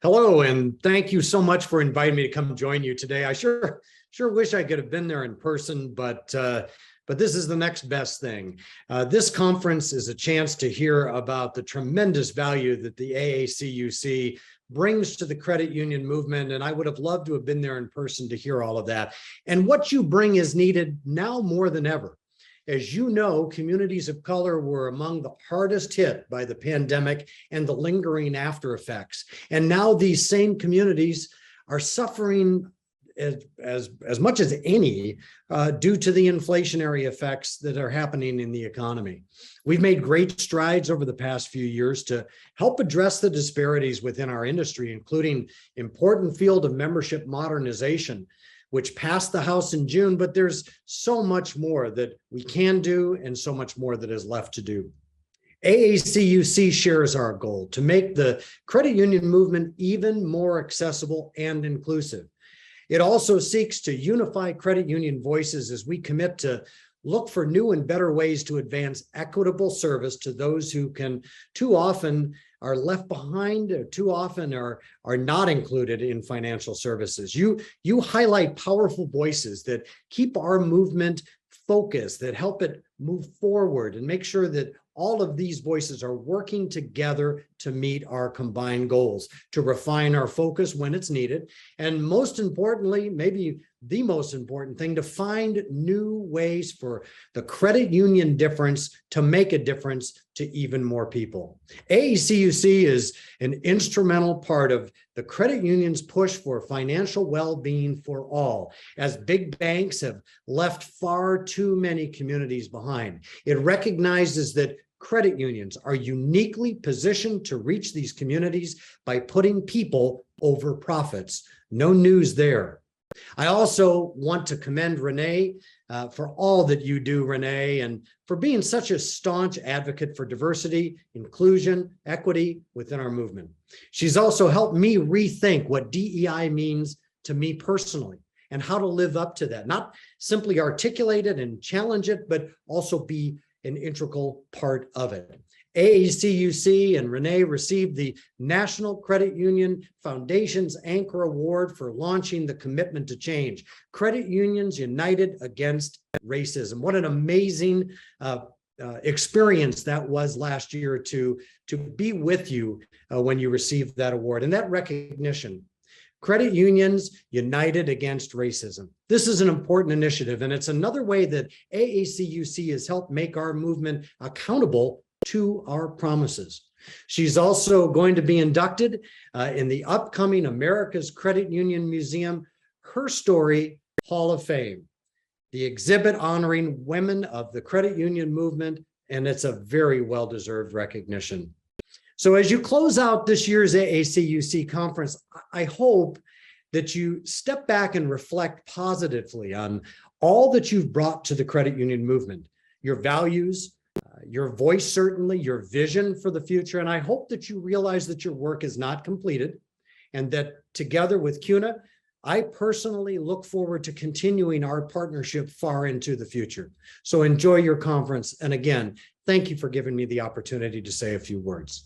Hello, and thank you so much for inviting me to come join you today. I sure wish I could have been there in person, but this is the next best thing. This conference is a chance to hear about the tremendous value that the AACUC brings to the credit union movement, and I would have loved to have been there in person to hear all of that. And what you bring is needed now more than ever. As you know, communities of color were among the hardest hit by the pandemic and the lingering after effects. And now these same communities are suffering as much as any due to the inflationary effects that are happening in the economy. We've made great strides over the past few years to help address the disparities within our industry, including important field of membership modernization, which passed the House in June, but there's so much more that we can do and so much more that is left to do. AACUC shares our goal to make the credit union movement even more accessible and inclusive. It also seeks to unify credit union voices as we commit to look for new and better ways to advance equitable service to those who can too often are left behind, or too often are not included in financial services. You highlight powerful voices that keep our movement focused, that help it move forward and make sure that all of these voices are working together to meet our combined goals, to refine our focus when it's needed, and most importantly, maybe the most important thing, to find new ways for the credit union difference to make a difference to even more people. AACUC is an instrumental part of the credit union's push for financial well-being for all, as big banks have left far too many communities behind. It recognizes that credit unions are uniquely positioned to reach these communities by putting people over profits. No news there. I also want to commend Renee for all that you do, Renee, and for being such a staunch advocate for diversity, inclusion, equity within our movement. She's also helped me rethink what DEI means to me personally and how to live up to that, not simply articulate it and challenge it, but also be an integral part of it. AACUC and Renee received the National Credit Union Foundation's Anchor Award for launching the Commitment to Change. Credit Unions United Against Racism. What an amazing experience that was last year to be with you when you received that award. And that recognition, Credit Unions United Against Racism. This is an important initiative, and it's another way that AACUC has helped make our movement accountable to our promises. She's also going to be inducted in the upcoming America's Credit Union Museum Her Story Hall of Fame, the exhibit honoring women of the credit union movement, and it's a very well-deserved recognition. So as you close out this year's AACUC conference, I hope that you step back and reflect positively on all that you've brought to the credit union movement, your values, your voice, certainly, your vision for the future. And I hope that you realize that your work is not completed and that together with CUNA, I personally look forward to continuing our partnership far into the future. So enjoy your conference. And again, thank you for giving me the opportunity to say a few words.